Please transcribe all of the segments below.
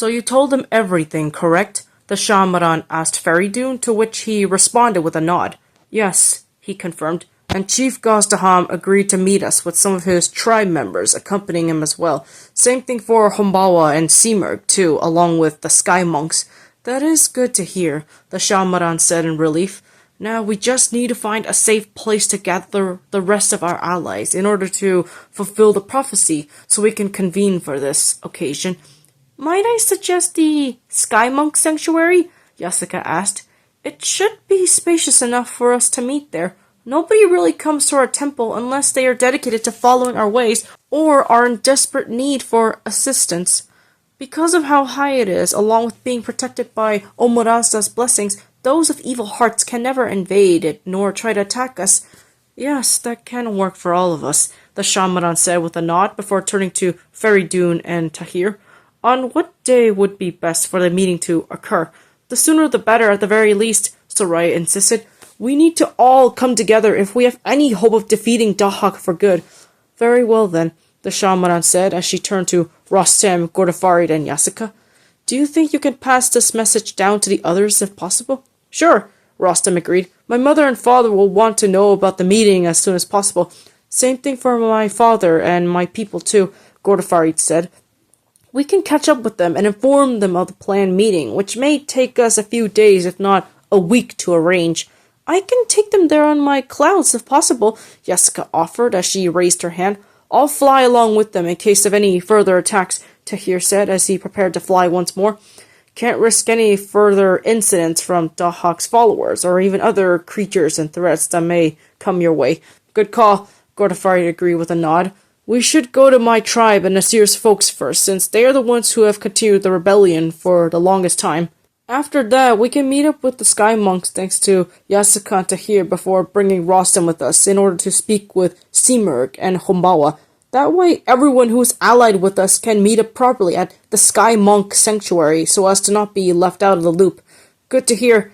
So you told him everything, correct? The Shamaran asked Feridun, to which he responded with a nod. Yes, he confirmed, and Chief Gazdaham agreed to meet us with some of his tribe members accompanying him as well. Same thing for Humbawa and Simurg, too, along with the Sky Monks. That is good to hear, the Shamaran said in relief. Now we just need to find a safe place to gather the rest of our allies in order to fulfill the prophecy so we can convene for this occasion. Might I suggest the Sky Monk Sanctuary? Yasuka asked. It should be spacious enough for us to meet there. Nobody really comes to our temple unless they are dedicated to following our ways or are in desperate need for assistance. Because of how high it is, along with being protected by Omuraza's blessings, those of evil hearts can never invade it nor try to attack us. Yes, that can work for all of us, the Shamaran said with a nod before turning to Feridun and Tahir. On what day would be best for the meeting to occur? The sooner the better at the very least, Soraya insisted. We need to all come together if we have any hope of defeating Dahak for good. Very well then, the Shamaran said as she turned to Rostam, Gordafarid, and Yasuka. Do you think you can pass this message down to the others if possible? Sure, Rostam agreed. My mother and father will want to know about the meeting as soon as possible. Same thing for my father and my people too, Gordafarid said. We can catch up with them and inform them of the planned meeting, which may take us a few days, if not a week, to arrange. I can take them there on my clouds, if possible, Yasuka offered as she raised her hand. I'll fly along with them in case of any further attacks, Tahir said as he prepared to fly once more. Can't risk any further incidents from Dahak's followers, or even other creatures and threats that may come your way. Good call, Gordafari agreed with a nod. We should go to my tribe and Nasir's folks first, since they are the ones who have continued the rebellion for the longest time. After that, we can meet up with the Sky Monks thanks to Yasuka and Tahir before bringing Rostam with us in order to speak with Simurg and Humbawa. That way, everyone who is allied with us can meet up properly at the Sky Monk Sanctuary so as to not be left out of the loop. Good to hear,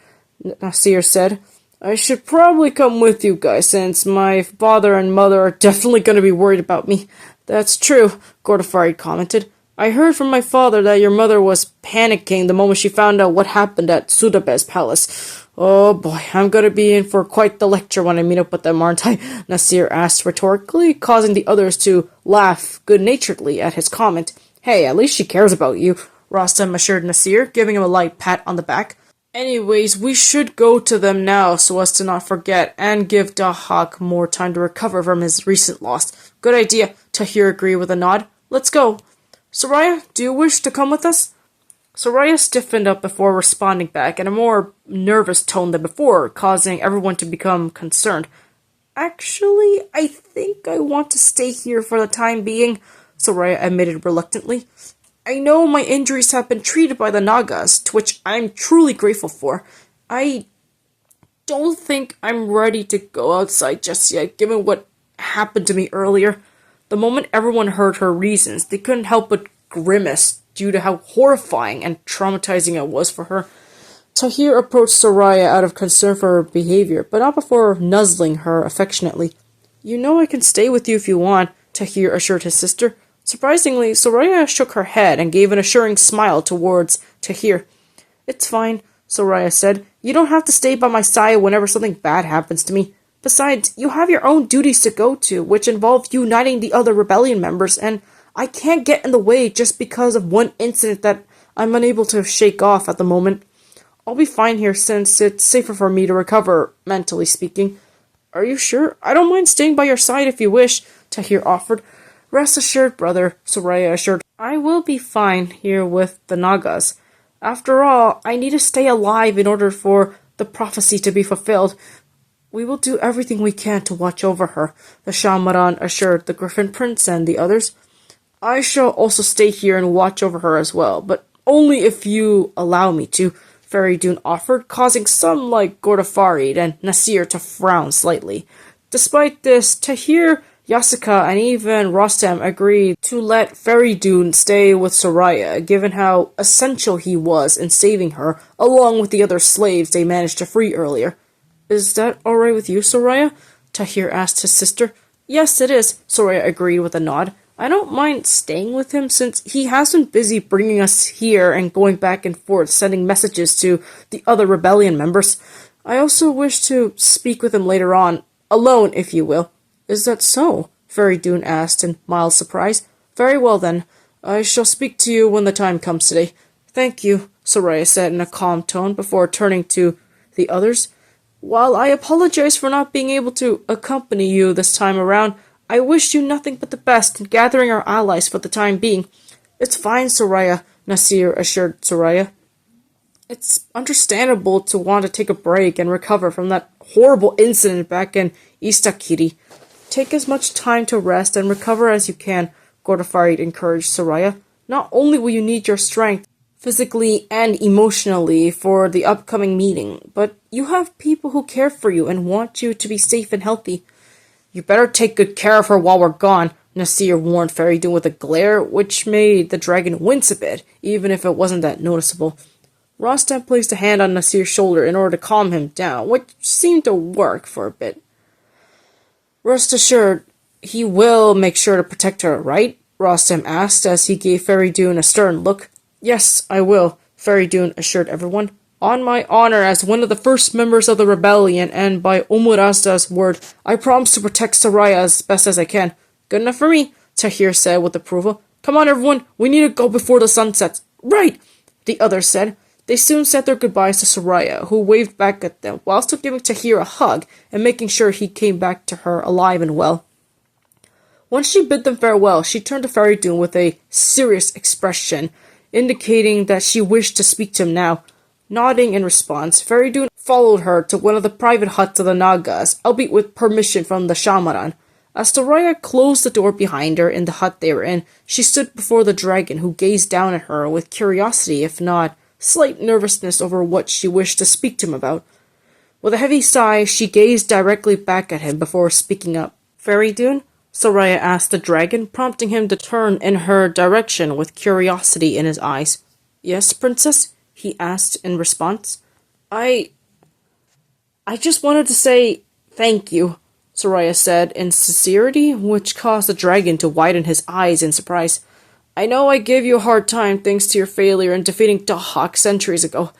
Nasir said. I should probably come with you guys, since my father and mother are definitely going to be worried about me. That's true, Gordafari commented. I heard from my father that your mother was panicking the moment she found out what happened at Sudabe's palace. Oh boy, I'm going to be in for quite the lecture when I meet up with them, aren't I? Nasir asked rhetorically, causing the others to laugh good-naturedly at his comment. Hey, at least she cares about you, Rostam assured Nasir, giving him a light pat on the back. Anyways, we should go to them now so as to not forget and give Dahak more time to recover from his recent loss. Good idea, Tahir agreed with a nod. Let's go. Soraya, do you wish to come with us? Soraya stiffened up before responding back in a more nervous tone than before, causing everyone to become concerned. Actually, I think I want to stay here for the time being, Soraya admitted reluctantly. I know my injuries have been treated by the Nagas, to which I'm truly grateful for. I don't think I'm ready to go outside just yet, given what happened to me earlier. The moment everyone heard her reasons, they couldn't help but grimace due to how horrifying and traumatizing it was for her. Tahir approached Soraya out of concern for her behavior, but not before nuzzling her affectionately. You know I can stay with you if you want, Tahir assured his sister. Surprisingly, Soraya shook her head and gave an assuring smile towards Tahir. It's fine, Soraya said. You don't have to stay by my side whenever something bad happens to me. Besides, you have your own duties to go to, which involve uniting the other rebellion members, and I can't get in the way just because of one incident that I'm unable to shake off at the moment. I'll be fine here since it's safer for me to recover, mentally speaking. Are you sure? I don't mind staying by your side if you wish, Tahir offered. Rest assured, brother, Soraya assured. I will be fine here with the Nagas. After all, I need to stay alive in order for the prophecy to be fulfilled. We will do everything we can to watch over her, the Shamaran assured the Gryphon Prince and the others. I shall also stay here and watch over her as well, but only if you allow me to, Feridun offered, causing some like Gordafarid and Nasir to frown slightly. Despite this, Tahir, Yasuka, and even Rostam agreed to let Feridun stay with Soraya, given how essential he was in saving her, along with the other slaves they managed to free earlier. Is that alright with you, Soraya? Tahir asked his sister. Yes, it is, Soraya agreed with a nod. I don't mind staying with him since he has been busy bringing us here and going back and forth, sending messages to the other rebellion members. I also wish to speak with him later on, alone, if you will. Is that so? Feridoon asked in mild surprise. Very well then. I shall speak to you when the time comes today. Thank you, Soraya said in a calm tone before turning to the others. While I apologize for not being able to accompany you this time around, I wish you nothing but the best in gathering our allies for the time being. It's fine, Soraya, Nasir assured Soraya. It's understandable to want to take a break and recover from that horrible incident back in Istakiri. Take as much time to rest and recover as you can, Gordafarid encouraged Soraya. Not only will you need your strength, physically and emotionally, for the upcoming meeting, but you have people who care for you and want you to be safe and healthy. You better take good care of her while we're gone, Nasir warned Feridoon with a glare which made the dragon wince a bit, even if it wasn't that noticeable. Rostam placed a hand on Nasir's shoulder in order to calm him down, which seemed to work for a bit. Rest assured, he will make sure to protect her, right? Rostam asked as he gave Feridoon a stern look. Yes, I will, Feridoon assured everyone. On my honor as one of the first members of the rebellion, and by Umurazda's word, I promise to protect Soraya as best as I can. Good enough for me, Tahir said with approval. Come on, everyone, we need to go before the sun sets. Right, the others said. They soon said their goodbyes to Soraya, who waved back at them, while still giving Tahir a hug and making sure he came back to her alive and well. Once she bid them farewell, she turned to Feridoon with a serious expression, indicating that she wished to speak to him now. Nodding in response, Feridoon followed her to one of the private huts of the Nagas, albeit with permission from the Shamaran. As Soraya closed the door behind her in the hut they were in, she stood before the dragon, who gazed down at her with curiosity, if not slight nervousness over what she wished to speak to him about. With a heavy sigh, she gazed directly back at him before speaking up. Feridoon? Soraya asked the dragon, prompting him to turn in her direction with curiosity in his eyes. Yes, princess? He asked in response. I just wanted to say thank you, Soraya said in sincerity, which caused the dragon to widen his eyes in surprise. I know I gave you a hard time thanks to your failure in defeating Dahak centuries ago,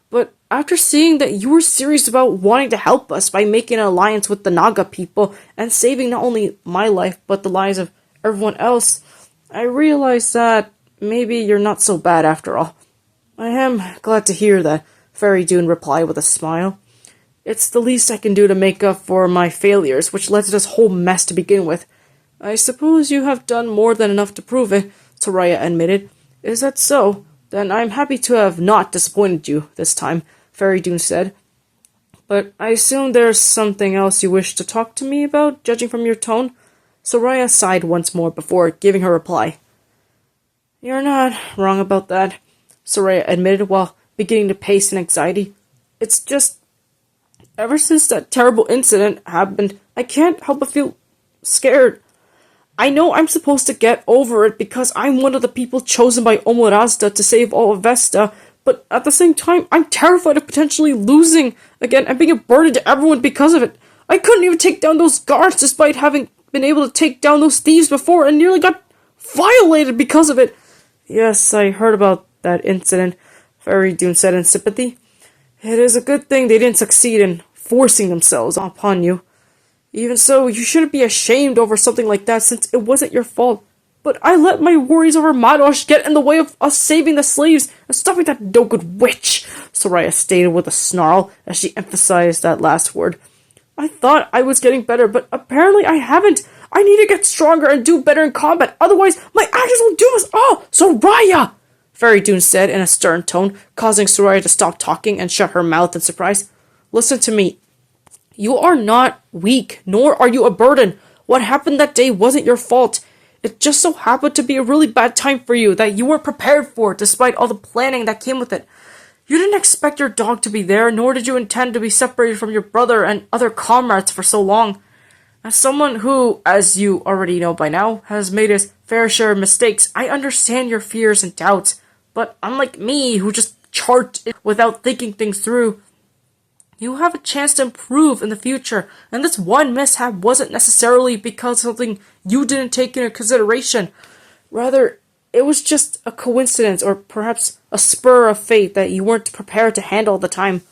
but after seeing that you were serious about wanting to help us by making an alliance with the Naga people and saving not only my life but the lives of everyone else, I realized that maybe you're not so bad after all. I am glad to hear that, Feridoon replied with a smile. It's the least I can do to make up for my failures, which led to this whole mess to begin with. I suppose you have done more than enough to prove it, Soraya admitted. Is that so? Then I'm happy to have not disappointed you this time, Feridoon said. But I assume there's something else you wish to talk to me about, judging from your tone? Soraya sighed once more before giving her reply. You're not wrong about that, Soraya admitted while beginning to pace in anxiety. It's just, ever since that terrible incident happened, I can't help but feel scared. I know I'm supposed to get over it because I'm one of the people chosen by Omorazda to save all of Vesta, but at the same time, I'm terrified of potentially losing again and being a burden to everyone because of it. I couldn't even take down those guards despite having been able to take down those thieves before and nearly got violated because of it. Yes, I heard about that incident, Feridoon said in sympathy. It is a good thing they didn't succeed in forcing themselves upon you. Even so, you shouldn't be ashamed over something like that since it wasn't your fault. But I let my worries over Madosh get in the way of us saving the slaves and stopping that no-good witch, Soraya stated with a snarl as she emphasized that last word. I thought I was getting better, but apparently I haven't. I need to get stronger and do better in combat, otherwise my actions will doom us all! Soraya! Feridoon said in a stern tone, causing Soraya to stop talking and shut her mouth in surprise. Listen to me. You are not weak, nor are you a burden. What happened that day wasn't your fault. It just so happened to be a really bad time for you that you weren't prepared for, despite all the planning that came with it. You didn't expect your dog to be there, nor did you intend to be separated from your brother and other comrades for so long. As someone who, as you already know by now, has made his fair share of mistakes, I understand your fears and doubts. But unlike me, who just charged it without thinking things through, You have a chance to improve in the future, and this one mishap wasn't necessarily because of something you didn't take into consideration. Rather, it was just a coincidence, or perhaps a spur of fate that you weren't prepared to handle at the time.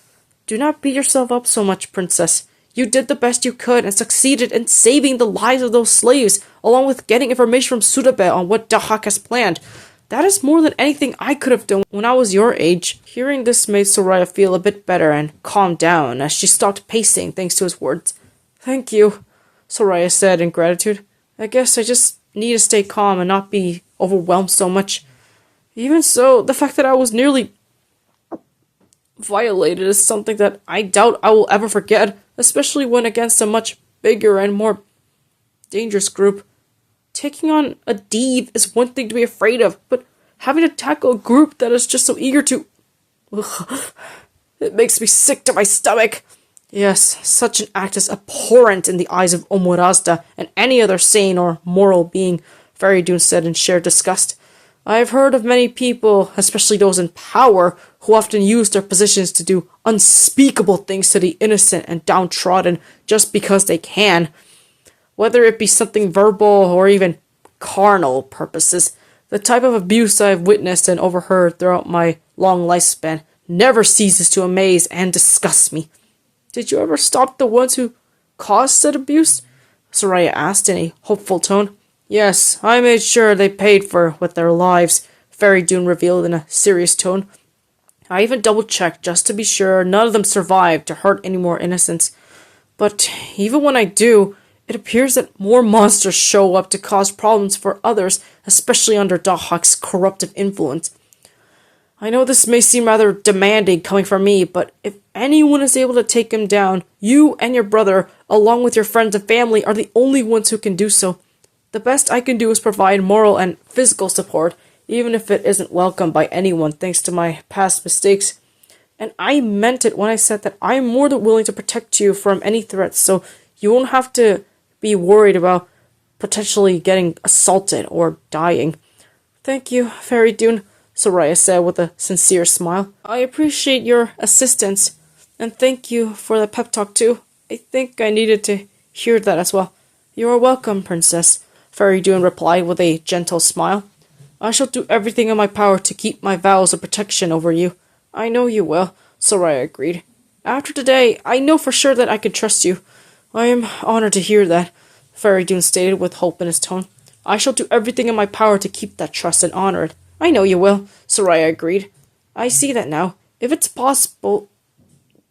Do not beat yourself up so much, Princess. You did the best you could and succeeded in saving the lives of those slaves, along with getting information from Sutabe on what Dahak has planned. That is more than anything I could have done when I was your age. Hearing this made Soraya feel a bit better and calmed down as she stopped pacing thanks to his words. Thank you, Soraya said in gratitude. I guess I just need to stay calm and not be overwhelmed so much. Even so, the fact that I was nearly violated is something that I doubt I will ever forget, especially when against a much bigger and more dangerous group. Taking on a div is one thing to be afraid of, but having to tackle a group that is just so eager to... Ugh, it makes me sick to my stomach. Yes, such an act is abhorrent in the eyes of Omorazda and any other sane or moral being, Faridun said in sheer disgust. I have heard of many people, especially those in power, who often use their positions to do unspeakable things to the innocent and downtrodden just because they can. Whether it be something verbal or even carnal purposes, the type of abuse I have witnessed and overheard throughout my long lifespan never ceases to amaze and disgust me. Did you ever stop the ones who caused said abuse? Soraya asked in a hopeful tone. Yes, I made sure they paid for with their lives, Faridun revealed in a serious tone. I even double-checked just to be sure none of them survived to hurt any more innocents. But even when I do, it appears that more monsters show up to cause problems for others, especially under Dahak's corruptive influence. I know this may seem rather demanding coming from me, but if anyone is able to take him down, you and your brother, along with your friends and family, are the only ones who can do so. The best I can do is provide moral and physical support, even if it isn't welcomed by anyone thanks to my past mistakes. And I meant it when I said that I am more than willing to protect you from any threats, so you won't have to be worried about potentially getting assaulted or dying. Thank you, Faridun, Soraya said with a sincere smile. I appreciate your assistance, and thank you for the pep talk too. I think I needed to hear that as well. You are welcome, Princess, Faridun replied with a gentle smile. I shall do everything in my power to keep my vows of protection over you. I know you will, Soraya agreed. After today, I know for sure that I can trust you. I am honored to hear that, Faridun stated with hope in his tone. I shall do everything in my power to keep that trust and honor it. I know you will, Soraya agreed. I see that now. If it's possible,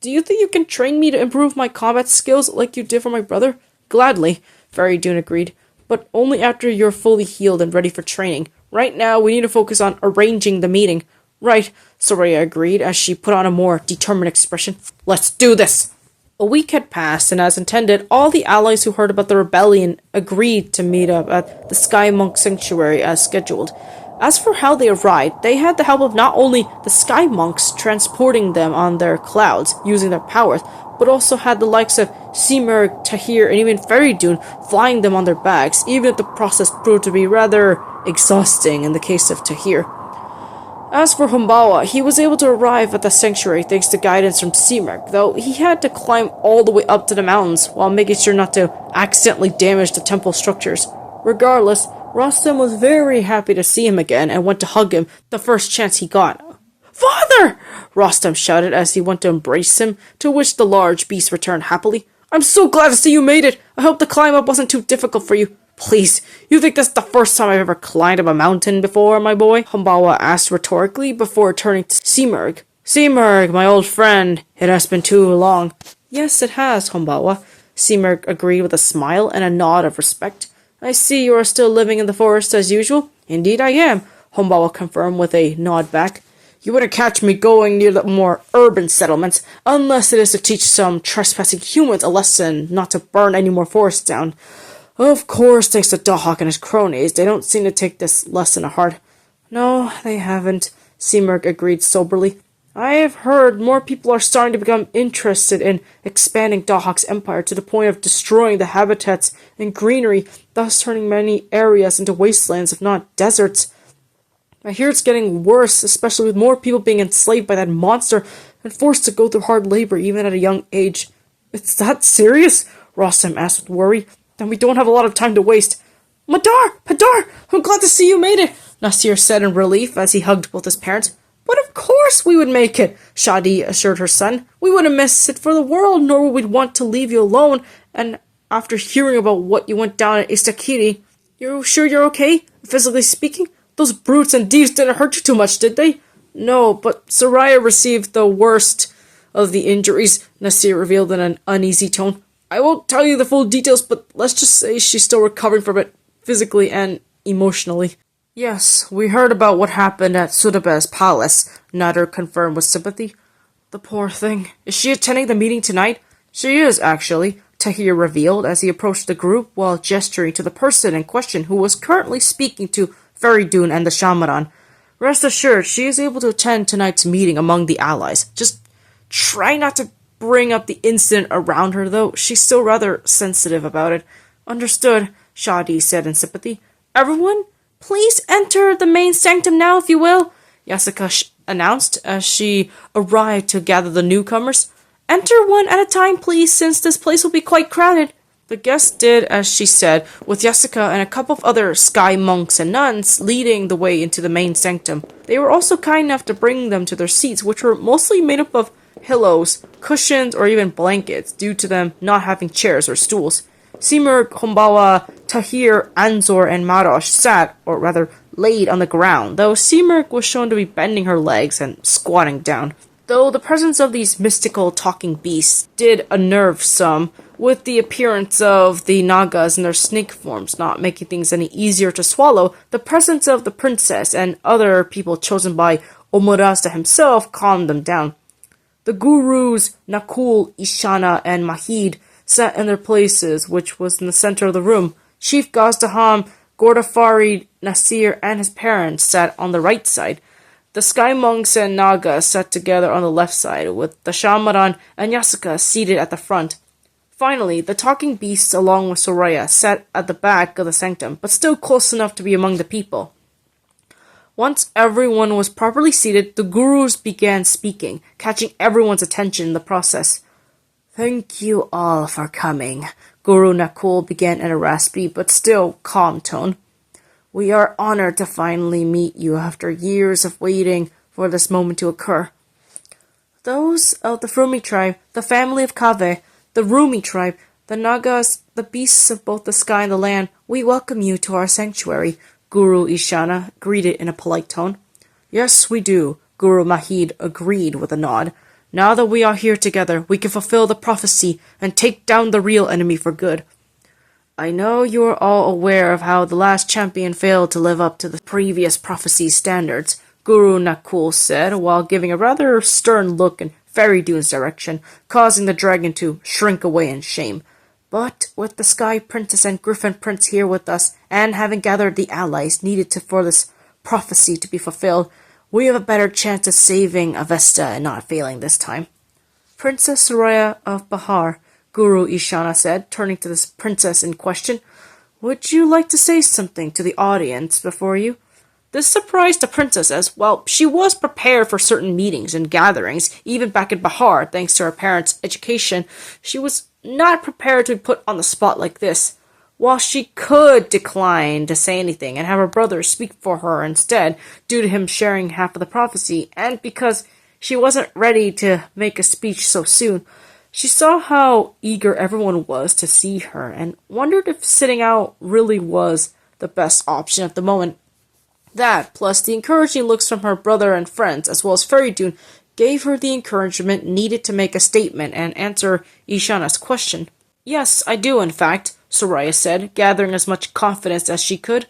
do you think you can train me to improve my combat skills like you did for my brother? Gladly, Faridun agreed, but only after you're fully healed and ready for training. Right now, we need to focus on arranging the meeting. Right, Soraya agreed as she put on a more determined expression. Let's do this! A week had passed, and as intended, all the allies who heard about the rebellion agreed to meet up at the Sky Monk Sanctuary as scheduled. As for how they arrived, they had the help of not only the Sky Monks transporting them on their clouds using their powers, but also had the likes of Simurg, Tahir, and even Faridun flying them on their backs, even if the process proved to be rather exhausting in the case of Tahir. As for Humbawa, he was able to arrive at the sanctuary thanks to guidance from Simurg, though he had to climb all the way up to the mountains while making sure not to accidentally damage the temple structures. Regardless, Rostam was very happy to see him again and went to hug him the first chance he got. Father! Rostam shouted as he went to embrace him, to which the large beast returned happily. I'm so glad to see you made it! I hope the climb up wasn't too difficult for you. Please, you think that's the first time I've ever climbed up a mountain before, my boy? Humbawa asked rhetorically before turning to Simurg. Simurg, my old friend, it has been too long. Yes, it has, Humbawa, Simurg agreed with a smile and a nod of respect. I see you are still living in the forest as usual. Indeed I am, Humbawa confirmed with a nod back. You wouldn't catch me going near the more urban settlements, unless it is to teach some trespassing humans a lesson not to burn any more forests down. Of course, thanks to Dahak and his cronies, they don't seem to take this lesson to heart. No, they haven't, Simurg agreed soberly. I have heard more people are starting to become interested in expanding Dahak's empire to the point of destroying the habitats and greenery, thus turning many areas into wastelands, if not deserts. I hear it's getting worse, especially with more people being enslaved by that monster, and forced to go through hard labor even at a young age. It's that serious? Rostam asked with worry. Then we don't have a lot of time to waste. Padar! I'm glad to see you made it, Nasir said in relief as he hugged both his parents. But of course we would make it, Shadi assured her son. We wouldn't miss it for the world, nor would we want to leave you alone. And after hearing about what you went down at Istakiri, you're sure you're okay, physically speaking? Those brutes and thieves didn't hurt you too much, did they? No, but Soraya received the worst of the injuries, Nasir revealed in an uneasy tone. I won't tell you the full details, but let's just say she's still recovering from it, physically and emotionally. Yes, we heard about what happened at Sudabe's palace, Nader confirmed with sympathy. The poor thing. Is she attending the meeting tonight? She is, actually, Tahir revealed as he approached the group while gesturing to the person in question who was currently speaking to Feridun and the Shamaran. Rest assured, she is able to attend tonight's meeting among the allies. Just try not to bring up the incident around her, though. She's still rather sensitive about it. Understood, Shadi said in sympathy. Everyone, please enter the main sanctum now, if you will, Yasuka announced as she arrived to gather the newcomers. Enter one at a time, please, since this place will be quite crowded. The guests did as she said, with Yasuka and a couple of other sky monks and nuns leading the way into the main sanctum. They were also kind enough to bring them to their seats, which were mostly made up of pillows, cushions, or even blankets, due to them not having chairs or stools. Simur, Hombawa, Tahir, Anzor, and Marosh sat, or rather laid on the ground, though Simurg was shown to be bending her legs and squatting down. Though the presence of these mystical talking beasts did unnerve some, with the appearance of the Nagas in their snake forms not making things any easier to swallow, the presence of the princess and other people chosen by Omorazda himself calmed them down. The gurus, Nakul, Ishana, and Mahid sat in their places, which was in the center of the room. Chief Gazdaham, Gordafarid, Nasir, and his parents sat on the right side. The Sky Monks and Nagas sat together on the left side, with the Shamaran and Yasuka seated at the front. Finally, the talking beasts along with Soraya sat at the back of the sanctum, but still close enough to be among the people. Once everyone was properly seated, the gurus began speaking, catching everyone's attention in the process. Thank you all for coming, Guru Nakul began in a raspy but still calm tone. We are honored to finally meet you after years of waiting for this moment to occur. Those of the Frumi tribe, the family of Kave, the Rumi tribe, the Nagas, the beasts of both the sky and the land, we welcome you to our sanctuary, Guru Ishana greeted in a polite tone. Yes, we do, Guru Mahid agreed with a nod. Now that we are here together, we can fulfill the prophecy and take down the real enemy for good. I know you are all aware of how the last champion failed to live up to the previous prophecy's standards, Guru Nakul said, while giving a rather stern look in Feridune's direction, causing the dragon to shrink away in shame. But with the Sky Princess and Gryphon Prince here with us, and having gathered the allies needed for this prophecy to be fulfilled, we have a better chance of saving Avesta and not failing this time. Princess Soraya of Bahar, Guru Ishana said, turning to this princess in question, would you like to say something to the audience before you? This surprised the princess as, well, she was prepared for certain meetings and gatherings, even back in Bahar, thanks to her parents' education. She was not prepared to be put on the spot like this. While she could decline to say anything and have her brother speak for her instead, due to him sharing half of the prophecy, and because she wasn't ready to make a speech so soon, she saw how eager everyone was to see her and wondered if sitting out really was the best option at the moment. That, plus the encouraging looks from her brother and friends, as well as Feridun, gave her the encouragement needed to make a statement and answer Ishana's question. Yes, I do, in fact, Soraya said, gathering as much confidence as she could.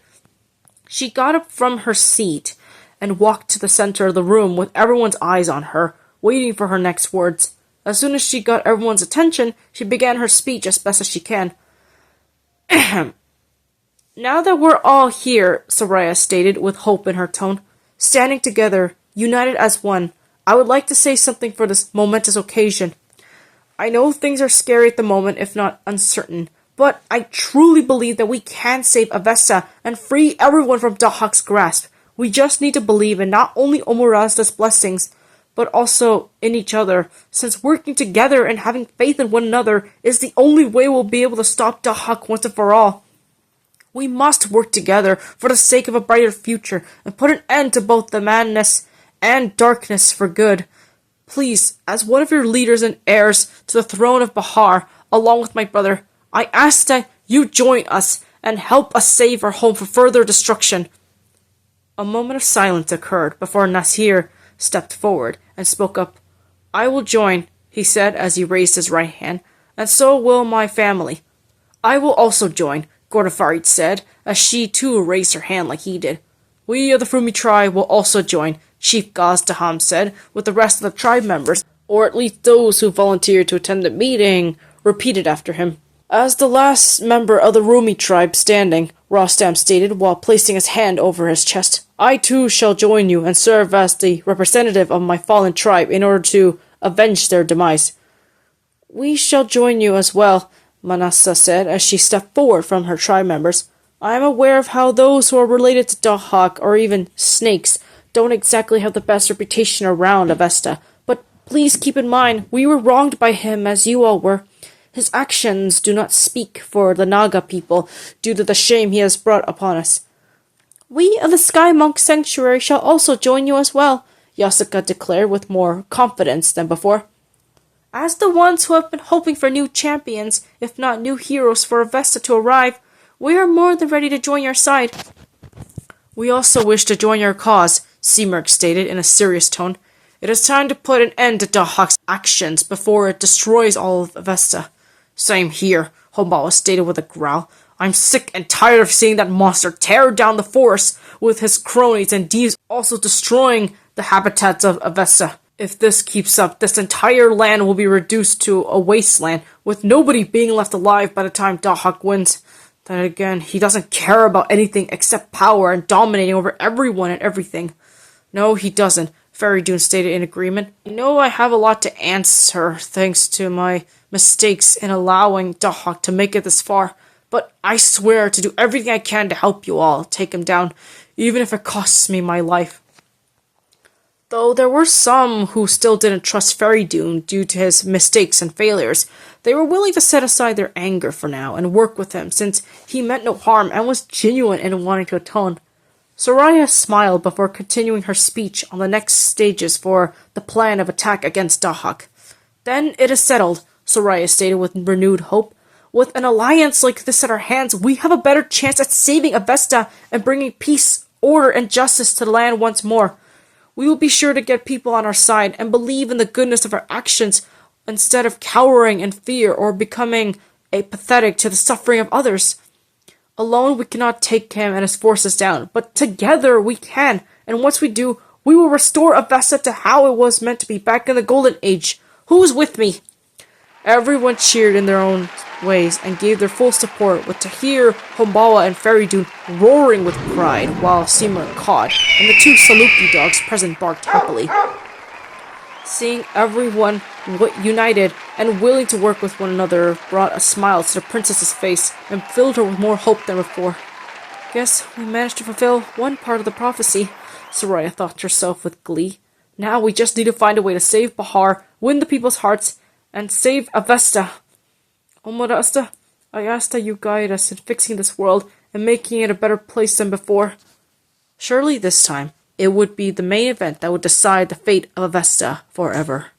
She got up from her seat and walked to the center of the room with everyone's eyes on her, waiting for her next words. As soon as she got everyone's attention, she began her speech as best as she can. Ahem. Now that we're all here, Soraya stated with hope in her tone, standing together, united as one, I would like to say something for this momentous occasion. I know things are scary at the moment, if not uncertain, but I truly believe that we can save Avesta and free everyone from Dahak's grasp. We just need to believe in not only Omorazda's blessings, but also in each other, since working together and having faith in one another is the only way we'll be able to stop Dahak once and for all. We must work together for the sake of a brighter future and put an end to both the madness and darkness for good. Please, as one of your leaders and heirs to the throne of Bahar, along with my brother, I ask that you join us and help us save our home from further destruction." A moment of silence occurred before Nasir stepped forward and spoke up. "I will join," he said as he raised his right hand, "and so will my family." "I will also join," Gordafarid said, as she too raised her hand like he did. "We of the Frumi tribe will also join," Chief Gazdaham said, with the rest of the tribe members, or at least those who volunteered to attend the meeting, repeated after him. As the last member of the Rumi tribe standing, Rostam stated while placing his hand over his chest, "I too shall join you and serve as the representative of my fallen tribe in order to avenge their demise." "We shall join you as well," Manassa said as she stepped forward from her tribe members. "I am aware of how those who are related to Dahak or even snakes don't exactly have the best reputation around Avesta, but please keep in mind we were wronged by him as you all were. His actions do not speak for the Naga people due to the shame he has brought upon us." "We of the Sky Monk Sanctuary shall also join you as well," Yasuka declared with more confidence than before. "As the ones who have been hoping for new champions, if not new heroes for Avesta to arrive, we are more than ready to join your side." "We also wish to join your cause," Seamerk stated in a serious tone. "It is time to put an end to Dahak's actions before it destroys all of Avesta." "Same here," Hombawa stated with a growl. "I'm sick and tired of seeing that monster tear down the forest with his cronies and Deeves also destroying the habitats of Avesta. If this keeps up, this entire land will be reduced to a wasteland, with nobody being left alive by the time Dahak wins. Then again, he doesn't care about anything except power and dominating over everyone and everything." "No, he doesn't," Faridun stated in agreement. "I know I have a lot to answer thanks to my mistakes in allowing Dahak to make it this far, but I swear to do everything I can to help you all take him down, even if it costs me my life." Though there were some who still didn't trust Faridun due to his mistakes and failures, they were willing to set aside their anger for now and work with him since he meant no harm and was genuine in wanting to atone. Soraya smiled before continuing her speech on the next stages for the plan of attack against Dahak. "Then it is settled," Soraya stated with renewed hope. "With an alliance like this at our hands, we have a better chance at saving Avesta and bringing peace, order, and justice to the land once more. We will be sure to get people on our side and believe in the goodness of our actions instead of cowering in fear or becoming apathetic to the suffering of others. Alone we cannot take him and his forces down, but together we can, and once we do, we will restore Avesta to how it was meant to be back in the Golden Age. Who's with me?" Everyone cheered in their own ways and gave their full support, with Tahir, Hombawa, and Faridun roaring with pride, while Seymour cawed, and the two Saluki dogs present barked happily. Seeing everyone united and willing to work with one another brought a smile to the princess's face and filled her with more hope than before. "Guess we managed to fulfill one part of the prophecy," Soraya thought to herself with glee. "Now we just need to find a way to save Bahar, win the people's hearts, and save Avesta. Omarasta, I ask that you guide us in fixing this world and making it a better place than before." Surely this time, it would be the main event that would decide the fate of Avesta forever.